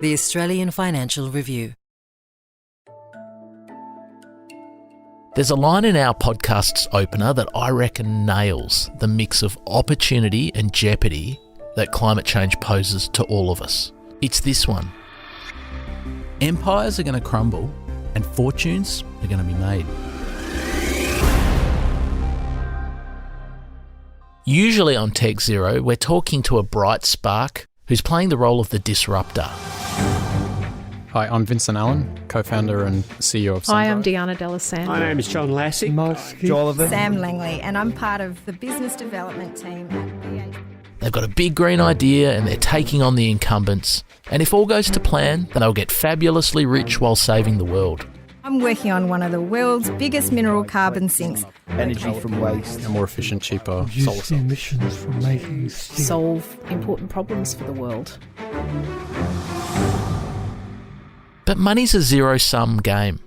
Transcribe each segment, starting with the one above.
The Australian Financial Review. There's a line in our podcast's opener that I reckon nails the mix of opportunity and jeopardy that climate change poses to all of us. It's this one. Empires are going to crumble and fortunes are going to be made. Usually on Tech Zero, we're talking to a bright spark who's playing the role of the disruptor. Hi, I'm Vincent Allen, co-founder and CEO of Sunrise. Hi, I'm Diana D'Alessandro. My name is John Lassie. Sam Langley, and I'm part of the business development team at BHP. They've got a big green idea and they're taking on the incumbents. And if all goes to plan, then they'll get fabulously rich while saving the world. I'm working on one of the world's biggest mineral carbon sinks. Energy from waste. A more efficient, cheaper solar Reduce the cell. emissions from making steel. Solve important problems for the world. But money's a zero-sum game.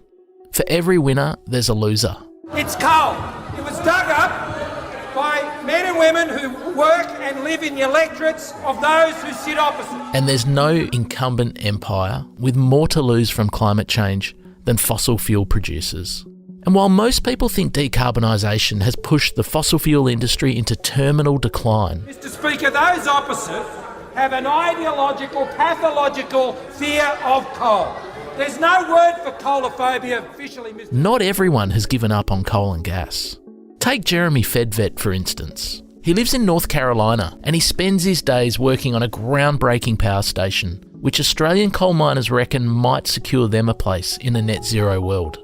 For every winner, there's a loser. It's coal. It was dug up by men and women who work and live in the electorates of those who sit opposite. And there's no incumbent empire with more to lose from climate change than fossil fuel producers. And while most people think decarbonisation has pushed the fossil fuel industry into terminal decline, Mr. Speaker, those opposite have an ideological, pathological fear of coal. There's no word for coalophobia officially, Mr. not everyone has given up on coal and gas. Take Jeremy Fedvet, for instance. He lives in North Carolina and he spends his days working on a groundbreaking power station, which Australian coal miners reckon might secure them a place in a net zero world.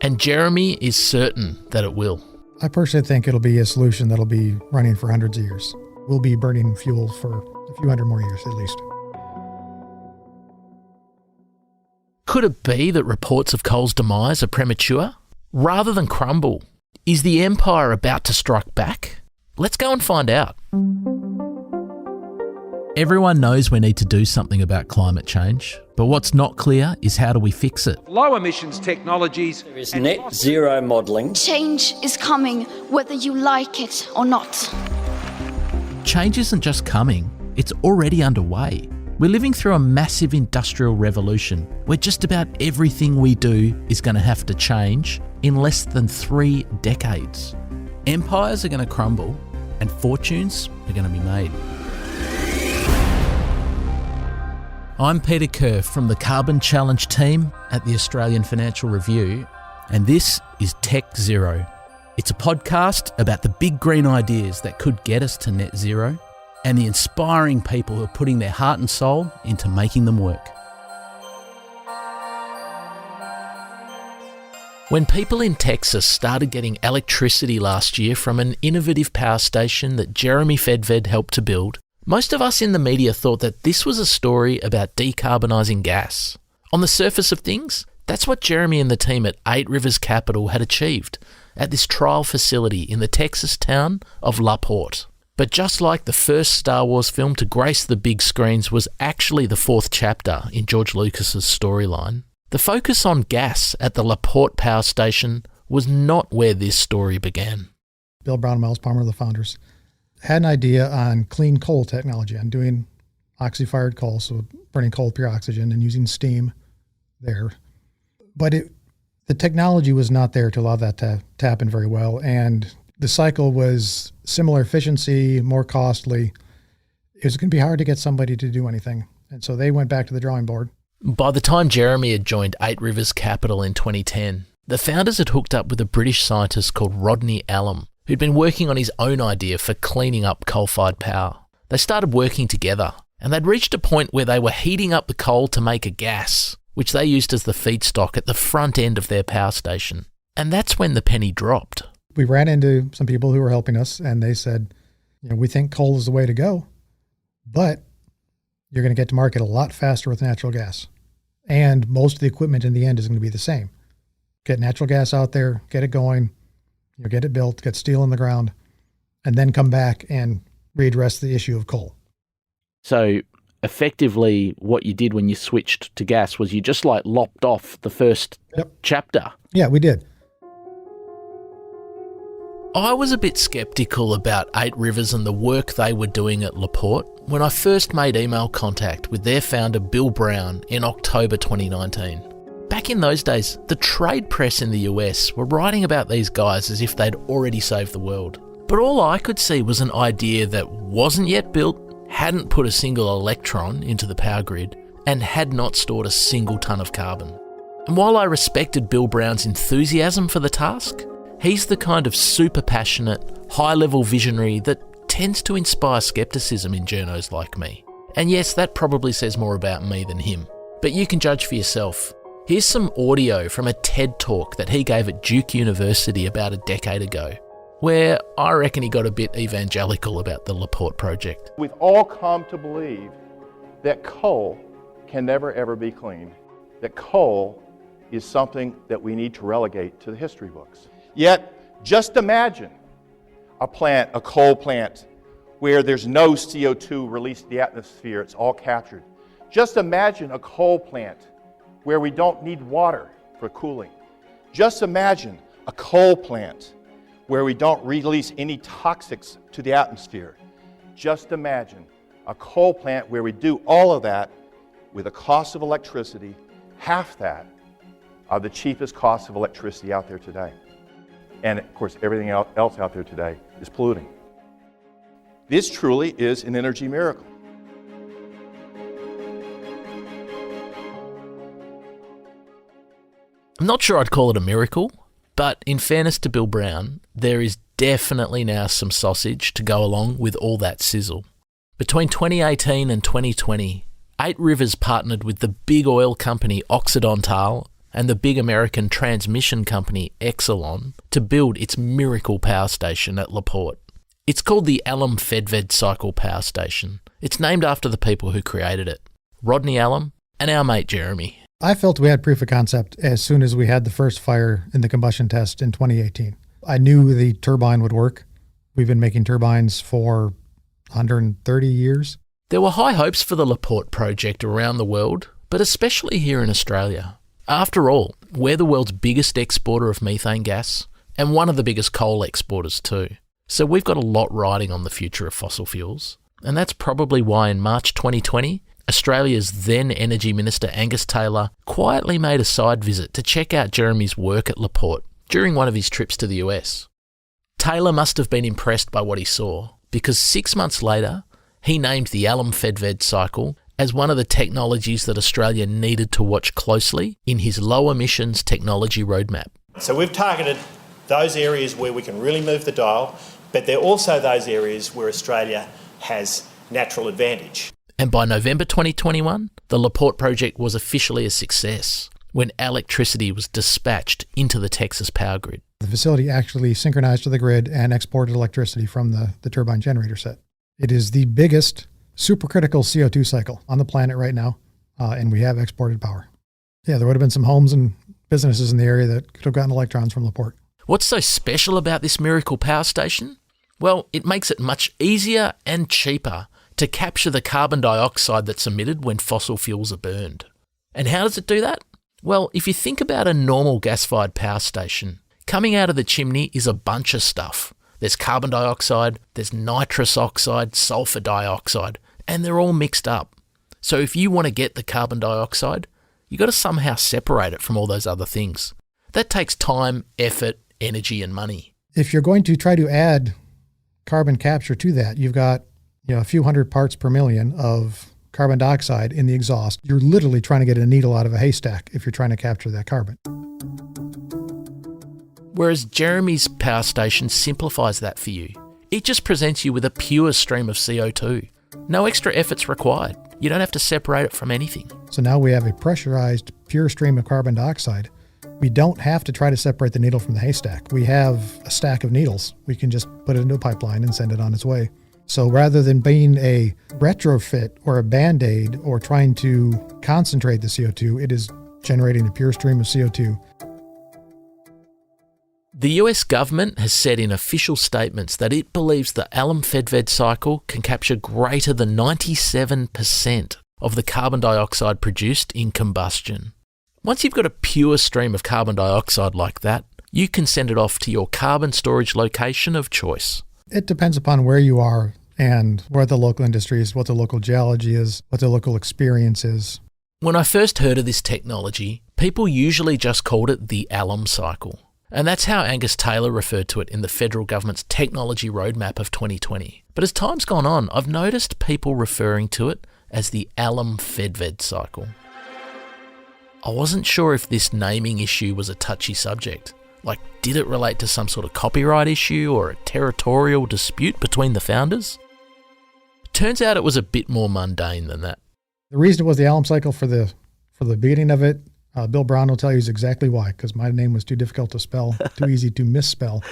And Jeremy is certain that it will. I personally think it'll be a solution that'll be running for hundreds of years. We'll be burning fuel for a few hundred more years at least. Could it be that reports of coal's demise are premature? Rather than crumble, is the empire about to strike back? Let's go and find out. Everyone knows we need to do something about climate change, but what's not clear is how do we fix it? Low emissions technologies. There is net zero modelling. Change is coming, whether you like it or not. Change isn't just coming, it's already underway. We're living through a massive industrial revolution where just about everything we do is going to have to change in less than 3 decades. Empires are going to crumble and fortunes are going to be made. I'm Peter Kerr from the Carbon Challenge team at the Australian Financial Review, and this is Tech Zero. It's a podcast about the big green ideas that could get us to net zero and the inspiring people who are putting their heart and soul into making them work. When people in Texas started getting electricity last year from an innovative power station that Jeremy Fedvet helped to build, most of us in the media thought that this was a story about decarbonising gas. On the surface of things, that's what Jeremy and the team at 8 Rivers Capital had achieved at this trial facility in the Texas town of La Porte. But just like the first Star Wars film to grace the big screens was actually the 4th chapter in George Lucas's storyline, the focus on gas at the La Porte power station was not where this story began. Bill Brown and Miles Palmer, the founders, had an idea on clean coal technology, on doing oxy-fired coal, so burning coal with pure oxygen and using steam there. But the technology was not there to allow that to happen very well, and the cycle was similar efficiency, more costly. It was going to be hard to get somebody to do anything, and so they went back to the drawing board. By the time Jeremy had joined 8 Rivers Capital in 2010, the founders had hooked up with a British scientist called Rodney Allen, who'd been working on his own idea for cleaning up coal-fired power. They started working together, and they'd reached a point where they were heating up the coal to make a gas, which they used as the feedstock at the front end of their power station. And that's when the penny dropped. We ran into some people who were helping us, and they said, we think coal is the way to go, but you're going to get to market a lot faster with natural gas. And most of the equipment in the end is going to be the same. Get natural gas out there, get it going, get it built, get steel in the ground, and then come back and readdress the issue of coal. So effectively what you did when you switched to gas was you just lopped off the first chapter. Yeah, we did. I was a bit sceptical about 8 Rivers and the work they were doing at LaPorte when I first made email contact with their founder Bill Brown in October 2019. Back in those days, the trade press in the US were writing about these guys as if they'd already saved the world. But all I could see was an idea that wasn't yet built, hadn't put a single electron into the power grid, and had not stored a single tonne of carbon. And while I respected Bill Brown's enthusiasm for the task, he's the kind of super passionate, high-level visionary that tends to inspire scepticism in journos like me. And yes, that probably says more about me than him. But you can judge for yourself. Here's some audio from a TED talk that he gave at Duke University about a decade ago, where I reckon he got a bit evangelical about the LaPorte project. We've all come to believe that coal can never ever be clean, that coal is something that we need to relegate to the history books. Yet, just imagine a coal plant, where there's no CO2 released to the atmosphere, it's all captured. Just imagine a coal plant where we don't need water for cooling. Just imagine a coal plant where we don't release any toxics to the atmosphere. Just imagine a coal plant where we do all of that with a cost of electricity half that of the cheapest cost of electricity out there today. And of course, everything else out there today is polluting. This truly is an energy miracle. I'm not sure I'd call it a miracle, but in fairness to Bill Brown, there is definitely now some sausage to go along with all that sizzle. Between 2018 and 2020, 8 Rivers partnered with the big oil company Occidental and the big American transmission company Exelon to build its miracle power station at LaPorte. It's called the Alum-Fedved Cycle Power Station. It's named after the people who created it, Rodney Alum and our mate Jeremy. I felt we had proof of concept as soon as we had the first fire in the combustion test in 2018. I knew the turbine would work. We've been making turbines for 130 years. There were high hopes for the LaPorte project around the world, but especially here in Australia. After all, we're the world's biggest exporter of methane gas and one of the biggest coal exporters too. So we've got a lot riding on the future of fossil fuels. And that's probably why in March 2020, Australia's then Energy Minister Angus Taylor quietly made a side visit to check out Jeremy's work at LaPorte during one of his trips to the US. Taylor must have been impressed by what he saw, because 6 months later, he named the Alum-Fedved cycle as one of the technologies that Australia needed to watch closely in his low emissions technology roadmap. So we've targeted those areas where we can really move the dial, but they're also those areas where Australia has natural advantage. And by November 2021, the LaPorte project was officially a success when electricity was dispatched into the Texas power grid. The facility actually synchronized to the grid and exported electricity from the turbine generator set. It is the biggest supercritical CO2 cycle on the planet right now, and we have exported power. Yeah, there would have been some homes and businesses in the area that could have gotten electrons from LaPorte. What's so special about this miracle power station? Well, it makes it much easier and cheaper to capture the carbon dioxide that's emitted when fossil fuels are burned. And how does it do that? Well, if you think about a normal gas-fired power station, coming out of the chimney is a bunch of stuff. There's carbon dioxide, there's nitrous oxide, sulfur dioxide, and they're all mixed up. So if you want to get the carbon dioxide, you've got to somehow separate it from all those other things. That takes time, effort, energy, and money. If you're going to try to add carbon capture to that, you've got a few hundred parts per million of carbon dioxide in the exhaust. You're literally trying to get a needle out of a haystack if you're trying to capture that carbon. Whereas Jeremy's power station simplifies that for you. It just presents you with a pure stream of CO2. No extra effort's required. You don't have to separate it from anything. So now we have a pressurized, pure stream of carbon dioxide. We don't have to try to separate the needle from the haystack. We have a stack of needles. We can just put it into a pipeline and send it on its way. So rather than being a retrofit or a Band-Aid or trying to concentrate the CO2, it is generating a pure stream of CO2. The US government has said in official statements that it believes the Alum-Fedved cycle can capture greater than 97% of the carbon dioxide produced in combustion. Once you've got a pure stream of carbon dioxide like that, you can send it off to your carbon storage location of choice. It depends upon where you are and where the local industry is, what the local geology is, what the local experience is. When I first heard of this technology, people usually just called it the alum cycle. And that's how Angus Taylor referred to it in the federal government's technology roadmap of 2020. But as time's gone on, I've noticed people referring to it as the alum FedVed cycle. I wasn't sure if this naming issue was a touchy subject. Like, did it relate to some sort of copyright issue or a territorial dispute between the founders? Turns out it was a bit more mundane than that. The reason it was the alum cycle for the beginning of it, Bill Brown will tell you exactly why, because my name was too difficult to spell, too easy to misspell.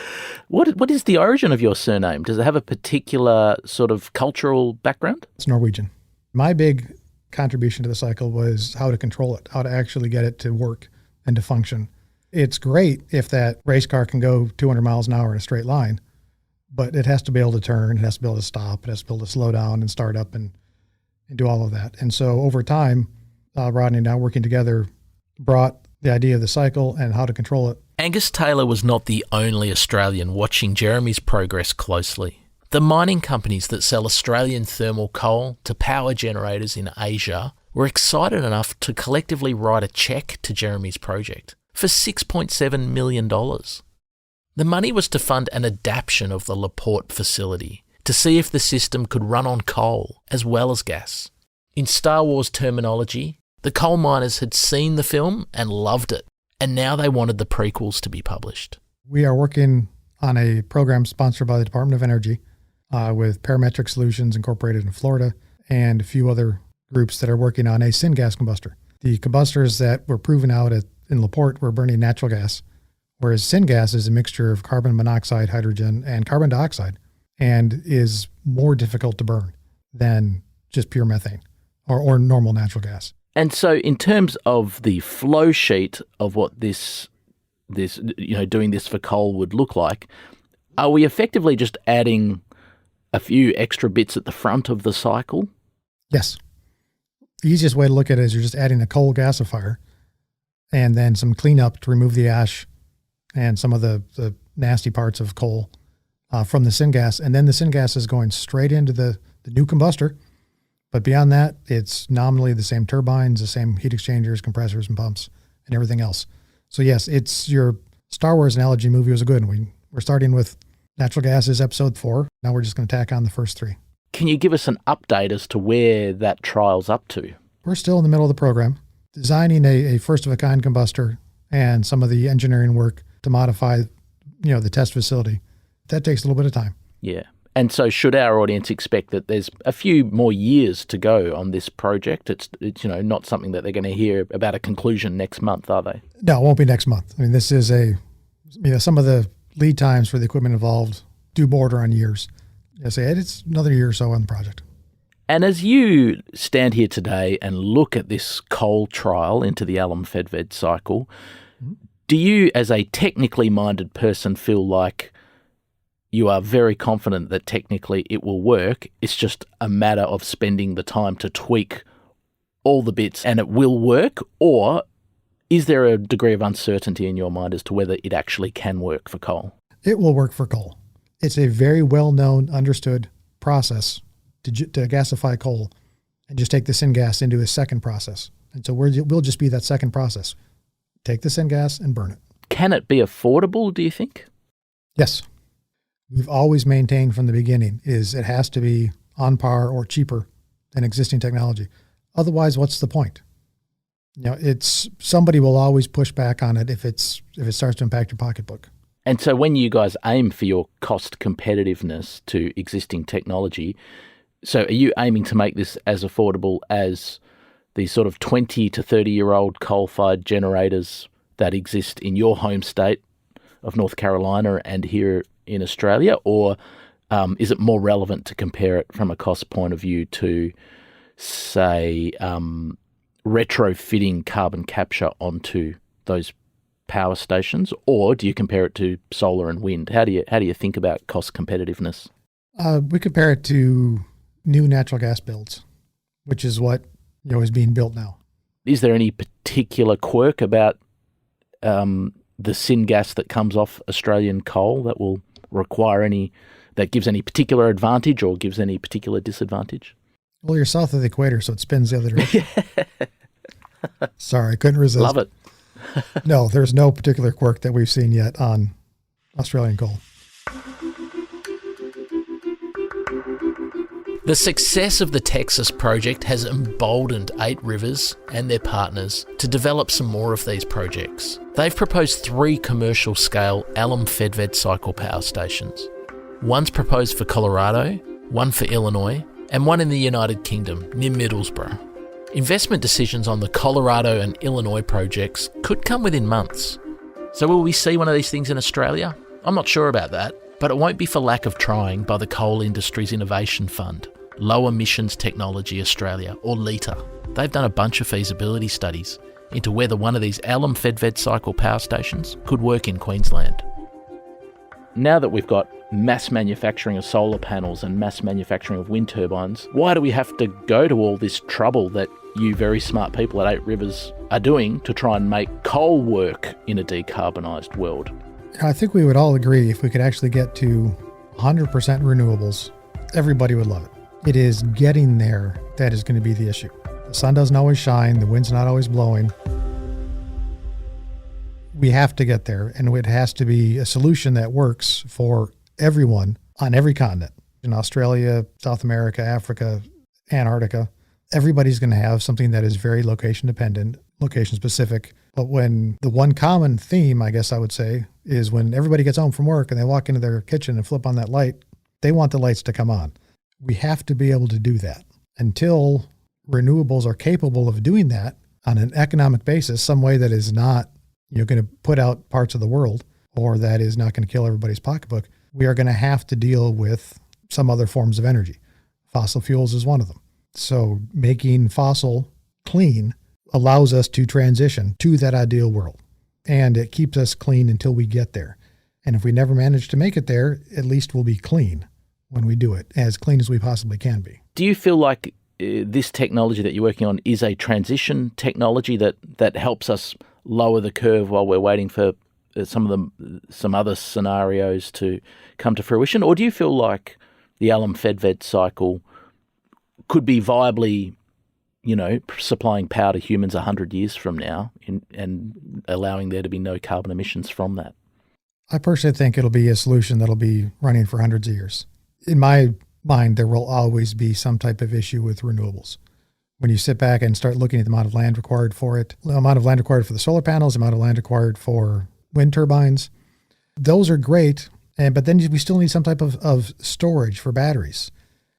What is the origin of your surname? Does it have a particular sort of cultural background? It's Norwegian. My big contribution to the cycle was how to control it, how to actually get it to work and to function. It's great if that race car can go 200 miles an hour in a straight line, but it has to be able to turn, it has to be able to stop, it has to be able to slow down and start up and do all of that. And so over time, Rodney and I working together brought the idea of the cycle and how to control it. Angus Taylor was not the only Australian watching Jeremy's progress closely. The mining companies that sell Australian thermal coal to power generators in Asia were excited enough to collectively write a cheque to Jeremy's project for $6.7 million. The money was to fund an adaptation of the LaPorte facility to see if the system could run on coal as well as gas. In Star Wars terminology, the coal miners had seen the film and loved it, and now they wanted the prequels to be published. We are working on a program sponsored by the Department of Energy with Parametric Solutions Incorporated in Florida and a few other groups that are working on a syngas combustor. The combustors that were proven out in LaPorte were burning natural gas, whereas syngas is a mixture of carbon monoxide, hydrogen, and carbon dioxide, and is more difficult to burn than just pure methane or normal natural gas. And so in terms of the flow sheet of what this doing this for coal would look like, are we effectively just adding a few extra bits at the front of the cycle? Yes. The easiest way to look at it is you're just adding a coal gasifier and then some cleanup to remove the ash and some of the nasty parts of coal from the syngas. And then the syngas is going straight into the new combustor. But beyond that, it's nominally the same turbines, the same heat exchangers, compressors, and pumps, and everything else. So yes, it's your Star Wars analogy movie was a good one. We're starting with natural gas is episode 4. Now we're just going to tack on the first 3. Can you give us an update as to where that trial's up to? We're still in the middle of the program, designing a first-of-a-kind combustor and some of the engineering work to modify, the test facility. That takes a little bit of time. Yeah. And so should our audience expect that there's a few more years to go on this project? It's not something that they're going to hear about a conclusion next month, are they? No, it won't be next month. I mean, this is some of the lead times for the equipment involved do border on years. It's another year or so on the project. And as you stand here today and look at this coal trial into the alum FedVed cycle, do you, as a technically minded person, feel like you are very confident that technically it will work? It's just a matter of spending the time to tweak all the bits and it will work? Or is there a degree of uncertainty in your mind as to whether it actually can work for coal? It will work for coal. It's a very well-known, understood process to gasify coal and just take the syngas into a second process. And so we'll just be that second process. Take the syngas and burn it. Can it be affordable, do you think? Yes. We've always maintained from the beginning is it has to be on par or cheaper than existing technology. Otherwise, what's the point? It's somebody will always push back on it if it starts to impact your pocketbook. And so when you guys aim for your cost competitiveness to existing technology, so are you aiming to make this as affordable as the sort of 20 to 30-year-old coal-fired generators that exist in your home state of North Carolina and here in Australia? Or is it more relevant to compare it from a cost point of view to, say, retrofitting carbon capture onto those power stations? Or do you compare it to solar and wind? How do you think about cost competitiveness? We compare it to new natural gas builds, which is what is being built now. Is there any particular quirk about the syngas that comes off Australian coal that will require that gives any particular advantage or gives any particular disadvantage? Well, you're south of the equator, so it spins the other direction. Sorry, I couldn't resist. Love it. No, there's no particular quirk that we've seen yet on Australian coal. The success of the Texas project has emboldened 8 Rivers and their partners to develop some more of these projects. They've proposed 3 commercial-scale alum-fed cycle power stations. One's proposed for Colorado, one for Illinois, and one in the United Kingdom, near Middlesbrough. Investment decisions on the Colorado and Illinois projects could come within months. So will we see one of these things in Australia? I'm not sure about that, but it won't be for lack of trying by the Coal Industries Innovation Fund, Low Emissions Technology Australia, or LETA. They've done a bunch of feasibility studies into whether one of these alum-fed cycle power stations could work in Queensland. Now that we've got mass manufacturing of solar panels and mass manufacturing of wind turbines, why do we have to go to all this trouble that you very smart people at 8 Rivers are doing to try and make coal work in a decarbonised world? I think we would all agree if we could actually get to 100% renewables, everybody would love it. It is getting there that is going to be the issue. The sun doesn't always shine, the wind's not always blowing. We have to get there, and it has to be a solution that works for everyone on every continent. In Australia, South America, Africa, Antarctica, everybody's going to have something that is very location dependent, location specific. But when the one common theme, I guess I would say, is when everybody gets home from work and they walk into their kitchen and flip on that light, they want the lights to come on. We have to be able to do that. Until renewables are capable of doing that on an economic basis, some way that is not going to put out parts of the world, or that is not going to kill everybody's pocketbook, we are going to have to deal with some other forms of energy. Fossil fuels is one of them. So making fossil clean allows us to transition to that ideal world. And it keeps us clean until we get there. And if we never manage to make it there, at least we'll be clean when we do it, as clean as we possibly can be. Do you feel like this technology that you're working on is a transition technology that helps us lower the curve while we're waiting for some other scenarios to come to fruition? Or do you feel like the alum-fed cycle could be viably, supplying power to humans 100 years from now and allowing there to be no carbon emissions from that? I personally think it'll be a solution that'll be running for hundreds of years. In my mind, there will always be some type of issue with renewables. When you sit back and start looking at the amount of land required for it, the amount of land required for the solar panels, the amount of land required for wind turbines, those are great. But then we still need some type of storage for batteries.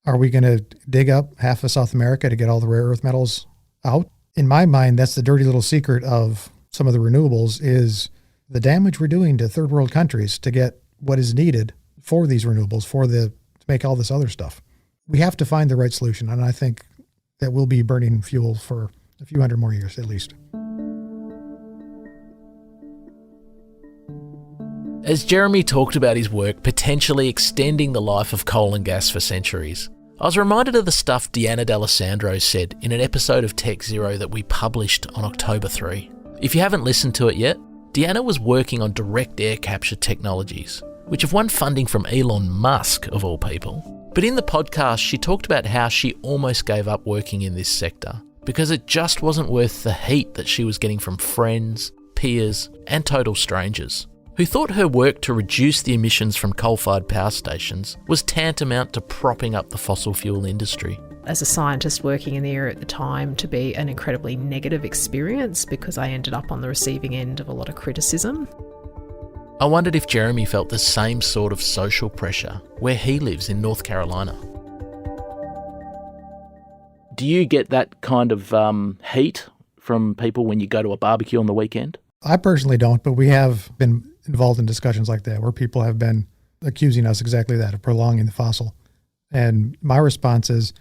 Are we going to dig up half of South America to get all the rare earth metals out? In my mind, that's the dirty little secret of some of the renewables, is the damage we're doing to third world countries to get what is needed for these renewables, to make all this other stuff. We have to find the right solution, and I think that we'll be burning fuel for a few hundred more years at least. As Jeremy talked about his work potentially extending the life of coal and gas for centuries, I was reminded of the stuff Deanna D'Alessandro said in an episode of Tech Zero that we published on October 3. If you haven't listened to it yet, Deanna was working on direct air capture technologies, which have won funding from Elon Musk, of all people. But in the podcast, she talked about how she almost gave up working in this sector because it just wasn't worth the heat that she was getting from friends, peers, and total strangers, who thought her work to reduce the emissions from coal-fired power stations was tantamount to propping up the fossil fuel industry. As a scientist working in the area at the time, to be an incredibly negative experience because I ended up on the receiving end of a lot of criticism. I wondered if Jeremy felt the same sort of social pressure where he lives in North Carolina. Do you get that kind of heat from people when you go to a barbecue on the weekend? I personally don't, but we have been involved in discussions like that where people have been accusing us exactly that, of prolonging the fossil. And my response is,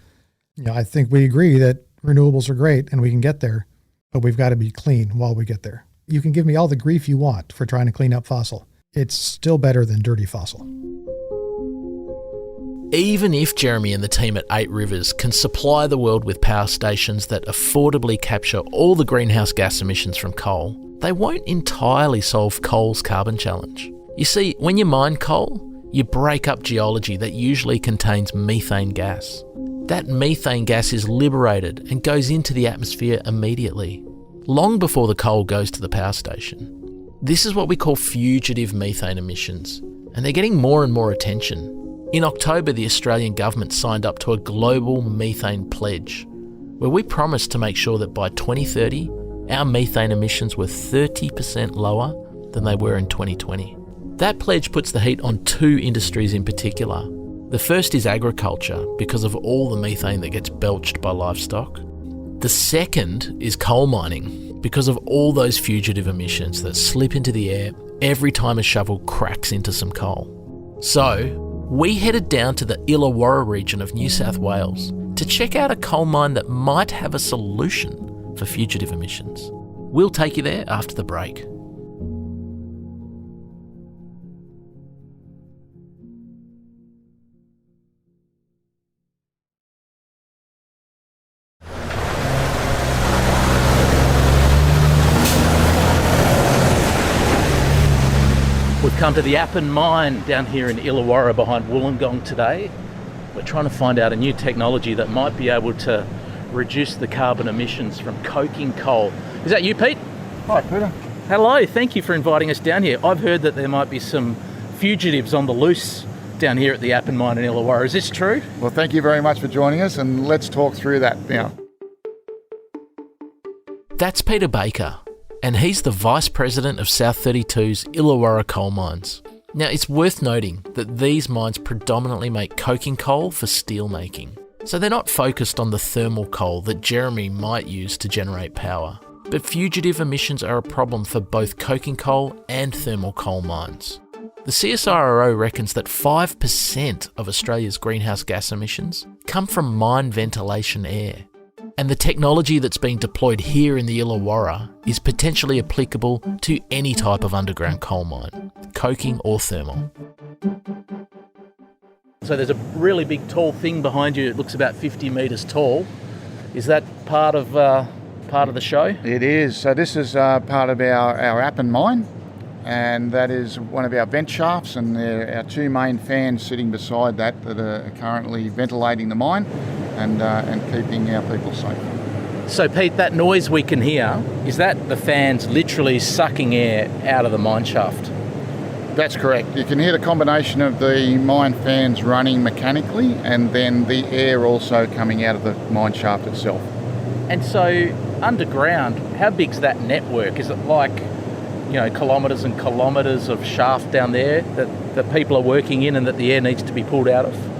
I think we agree that renewables are great and we can get there, but we've got to be clean while we get there. You can give me all the grief you want for trying to clean up fossil. It's still better than dirty fossil. Even if Jeremy and the team at 8 Rivers can supply the world with power stations that affordably capture all the greenhouse gas emissions from coal, they won't entirely solve coal's carbon challenge. You see, when you mine coal, you break up geology that usually contains methane gas. That methane gas is liberated and goes into the atmosphere immediately, long before the coal goes to the power station. This is what we call fugitive methane emissions, and they're getting more and more attention. In October, the Australian government signed up to a global methane pledge, where we promised to make sure that by 2030, our methane emissions were 30% lower than they were in 2020. That pledge puts the heat on 2 industries in particular. The first is agriculture, because of all the methane that gets belched by livestock. The second is coal mining, because of all those fugitive emissions that slip into the air every time a shovel cracks into some coal. So, we headed down to the Illawarra region of New South Wales to check out a coal mine that might have a solution for fugitive emissions. We'll take you there after the break. We've come to the Appin mine down here in Illawarra behind Wollongong today. We're trying to find out a new technology that might be able to reduce the carbon emissions from coking coal. Is that you, Pete? Hi, Peter. Hello, thank you for inviting us down here. I've heard that there might be some fugitives on the loose down here at the Appin mine in Illawarra. Is this true? Well, thank you very much for joining us, and let's talk through that now. That's Peter Baker, and he's the Vice President of South 32's Illawarra Coal Mines. Now, it's worth noting that these mines predominantly make coking coal for steel making, so they're not focused on the thermal coal that Jeremy might use to generate power. But fugitive emissions are a problem for both coking coal and thermal coal mines. The CSIRO reckons that 5% of Australia's greenhouse gas emissions come from mine ventilation air. And the technology that's being deployed here in the Illawarra is potentially applicable to any type of underground coal mine, coking or thermal. So there's a really big tall thing behind you. It looks about 50 metres tall. Is that part of the show? It is. So this is part of our Appin mine, and that is one of our vent shafts, and our 2 main fans sitting beside that are currently ventilating the mine and keeping our people safe. So Pete, that noise we can hear, is that the fans literally sucking air out of the mine shaft? That's correct. You can hear the combination of the mine fans running mechanically and then the air also coming out of the mine shaft itself. And so underground, how big's that network? Is it like, kilometres and kilometres of shaft down there that people are working in and that the air needs to be pulled out of?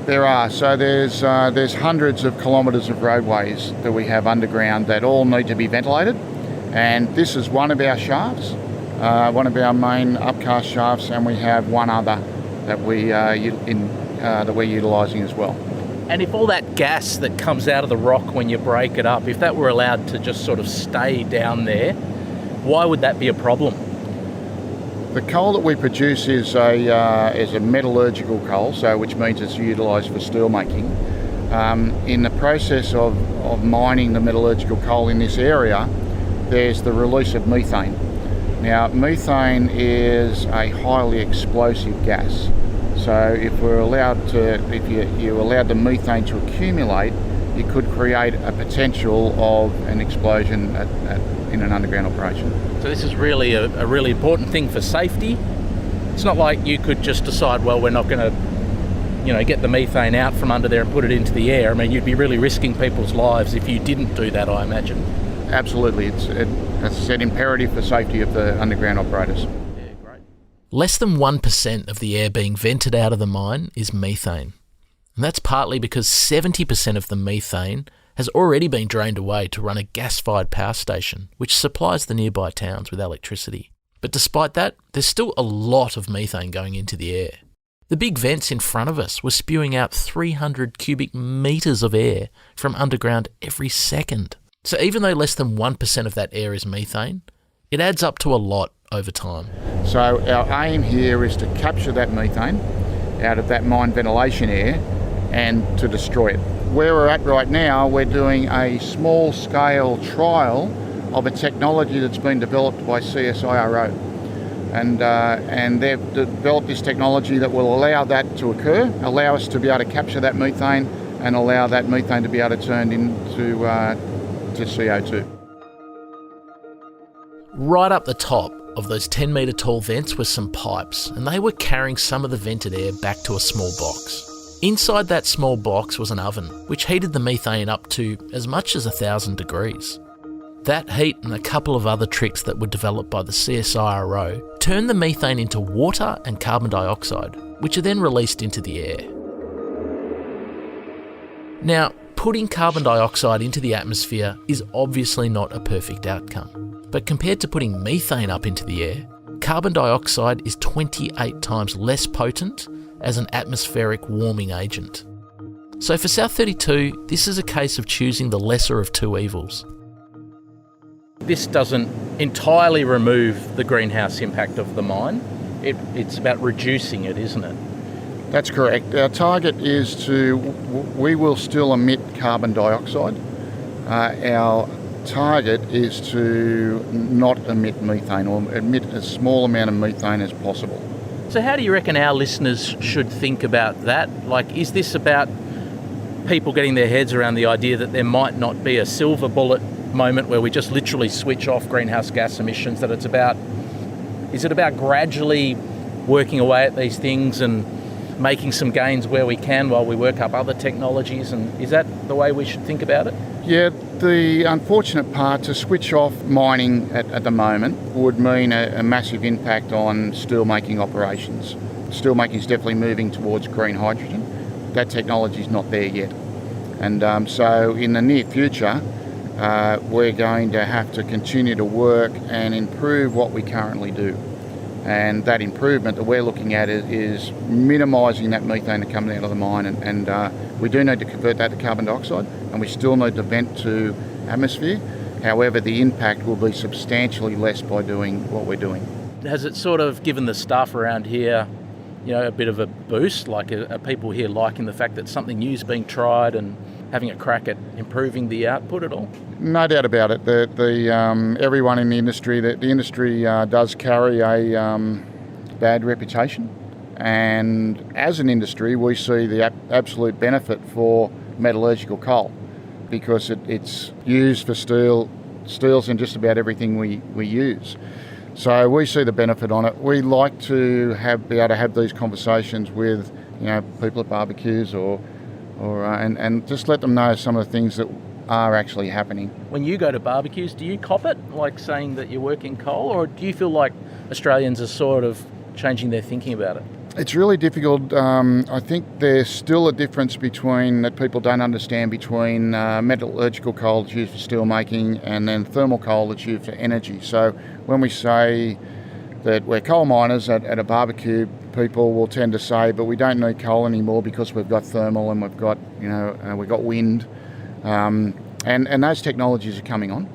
There are. So there's hundreds of kilometres of roadways that we have underground that all need to be ventilated, and this is one of our shafts, one of our main upcast shafts, and we have one other that we're utilising as well. And if all that gas that comes out of the rock when you break it up, if that were allowed to just sort of stay down there, why would that be a problem? The coal that we produce is a metallurgical coal, so which means it's utilised for steel making. In the process of mining the metallurgical coal in this area, there's the release of methane. Now, methane is a highly explosive gas. So if you're allowed the methane to accumulate, you could create a potential of an explosion in an underground operation. So this is really a really important thing for safety. It's not like you could just decide, well, we're not going to, get the methane out from under there and put it into the air. I mean, you'd be really risking people's lives if you didn't do that, I imagine. Absolutely. It's an imperative for safety of the underground operators. Yeah, great. Less than 1% of the air being vented out of the mine is methane. And that's partly because 70% of the methane has already been drained away to run a gas-fired power station, which supplies the nearby towns with electricity. But despite that, there's still a lot of methane going into the air. The big vents in front of us were spewing out 300 cubic metres of air from underground every second. So even though less than 1% of that air is methane, it adds up to a lot over time. So our aim here is to capture that methane out of that mine ventilation air and to destroy it. Where we're at right now, we're doing a small-scale trial of a technology that's been developed by CSIRO. And they've developed this technology that will allow that to occur, allow us to be able to capture that methane and allow that methane to be able to turn into to CO2. Right up the top of those 10-metre tall vents were some pipes, and they were carrying some of the vented air back to a small box. Inside that small box was an oven, which heated the methane up to as much as 1,000 degrees. That heat and a couple of other tricks that were developed by the CSIRO turned the methane into water and carbon dioxide, which are then released into the air. Now, putting carbon dioxide into the atmosphere is obviously not a perfect outcome, but compared to putting methane up into the air, carbon dioxide is 28 times less potent as an atmospheric warming agent. So for South32, this is a case of choosing the lesser of two evils. This doesn't entirely remove the greenhouse impact of the mine. It's about reducing it, isn't it? That's correct. Our target is we will still emit carbon dioxide. Our target is to not emit methane or emit a small amount of methane as possible. So how do you reckon our listeners should think about that? Like, is this about people getting their heads around the idea that there might not be a silver bullet moment where we just literally switch off greenhouse gas emissions, that is it about gradually working away at these things and making some gains where we can while we work up other technologies, and is that the way we should think about it? Yeah, the unfortunate part, to switch off mining at the moment would mean a massive impact on steelmaking operations. Steelmaking is definitely moving towards green hydrogen. That technology is not there yet. And so in the near future, we're going to have to continue to work and improve what we currently do. And that improvement that we're looking at is minimising that methane that comes out of the mine, and we do need to convert that to carbon dioxide, and we still need to vent to atmosphere. However, the impact will be substantially less by doing what we're doing. Has it sort of given the staff around here, a bit of a boost? Like, are people here liking the fact that something new is being tried and having a crack at improving the output at all? No doubt about it. Everyone in the industry, the industry does carry a bad reputation, and as an industry, we see the absolute benefit for metallurgical coal because it's used for steels in just about everything we use. So we see the benefit on it. We like to be able to have these conversations with people at barbecues and just let them know some of the things that are actually happening. When you go to barbecues, do you cop it, like saying that you work in coal, or do you feel like Australians are sort of changing their thinking about it? It's really difficult. I think there's still a difference that people don't understand between metallurgical coal that's used for steel making and then thermal coal that's used for energy. So when we say that we're coal miners at a barbecue, people will tend to say, but we don't need coal anymore because we've got thermal and we've got wind. And those technologies are coming on.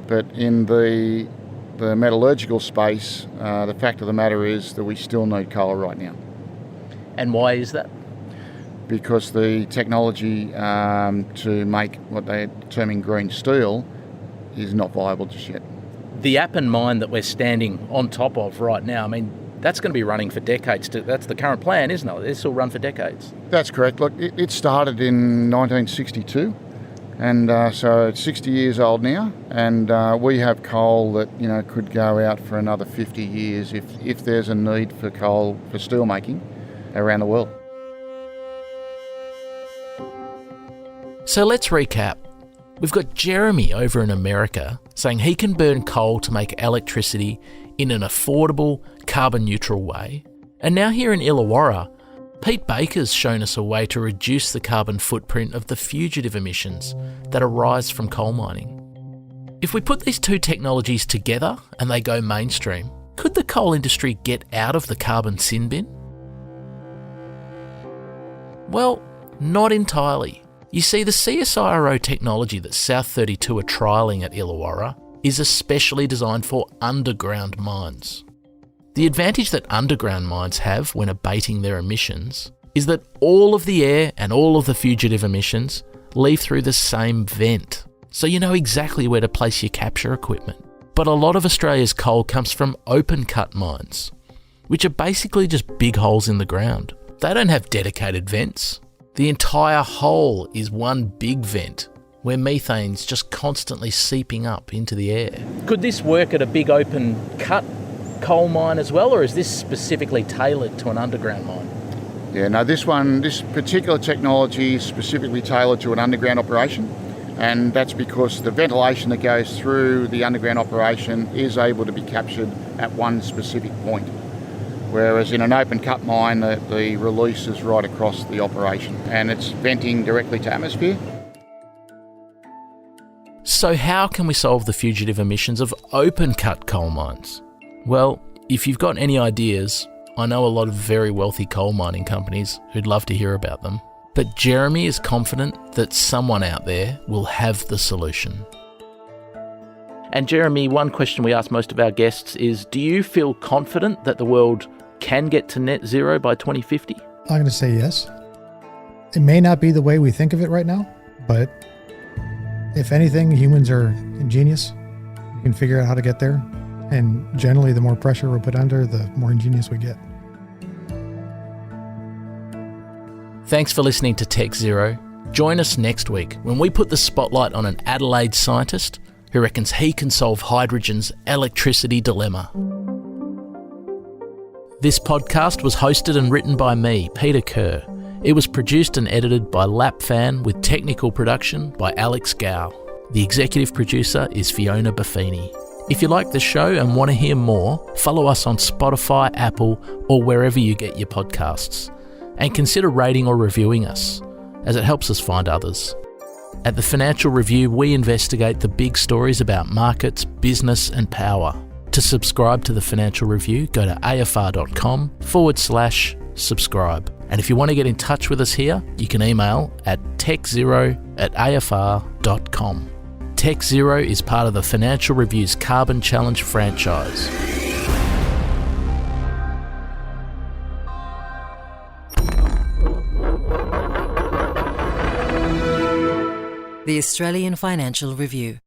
But in the metallurgical space, the fact of the matter is that we still need coal right now. And why is that? Because the technology to make what they're terming green steel is not viable just yet. The Appin mine that we're standing on top of right now, that's going to be running for decades. That's the current plan, isn't it? This will run for decades. That's correct. Look, it started in 1962. And so it's 60 years old now, and we have coal that could go out for another 50 years if there's a need for coal for steel making around the world. So let's recap. We've got Jeremy over in America saying he can burn coal to make electricity in an affordable, carbon-neutral way. And now here in Illawarra, Pete Baker's shown us a way to reduce the carbon footprint of the fugitive emissions that arise from coal mining. If we put these two technologies together and they go mainstream, could the coal industry get out of the carbon sin bin? Well, not entirely. You see, the CSIRO technology that South32 are trialling at Illawarra is especially designed for underground mines. The advantage that underground mines have when abating their emissions is that all of the air and all of the fugitive emissions leave through the same vent, so you know exactly where to place your capture equipment. But a lot of Australia's coal comes from open-cut mines, which are basically just big holes in the ground. They don't have dedicated vents. The entire hole is one big vent where methane's just constantly seeping up into the air. Could this work at a big open cut coal mine as well, or is this specifically tailored to an underground mine? Yeah, no, this particular technology is specifically tailored to an underground operation, and that's because the ventilation that goes through the underground operation is able to be captured at one specific point. Whereas in an open cut mine, the release is right across the operation and it's venting directly to atmosphere. So how can we solve the fugitive emissions of open cut coal mines? Well, if you've got any ideas, I know a lot of very wealthy coal mining companies who'd love to hear about them. But Jeremy is confident that someone out there will have the solution. And Jeremy, one question we ask most of our guests is, do you feel confident that the world can get to net zero by 2050? I'm going to say yes. It may not be the way we think of it right now, but if anything, humans are ingenious. We can figure out how to get there. And generally, the more pressure we put under, the more ingenious we get. Thanks for listening to Tech Zero. Join us next week when we put the spotlight on an Adelaide scientist who reckons he can solve hydrogen's electricity dilemma. This podcast was hosted and written by me, Peter Kerr. It was produced and edited by Lapfan with technical production by Alex Gow. The executive producer is Fiona Buffini. If you like the show and want to hear more, follow us on Spotify, Apple, or wherever you get your podcasts. And consider rating or reviewing us, as it helps us find others. At the Financial Review, we investigate the big stories about markets, business and power. To subscribe to the Financial Review, go to afr.com/subscribe. And if you want to get in touch with us here, you can email at techzero@afr.com. Tech Zero is part of the Financial Review's Carbon Challenge franchise. The Australian Financial Review.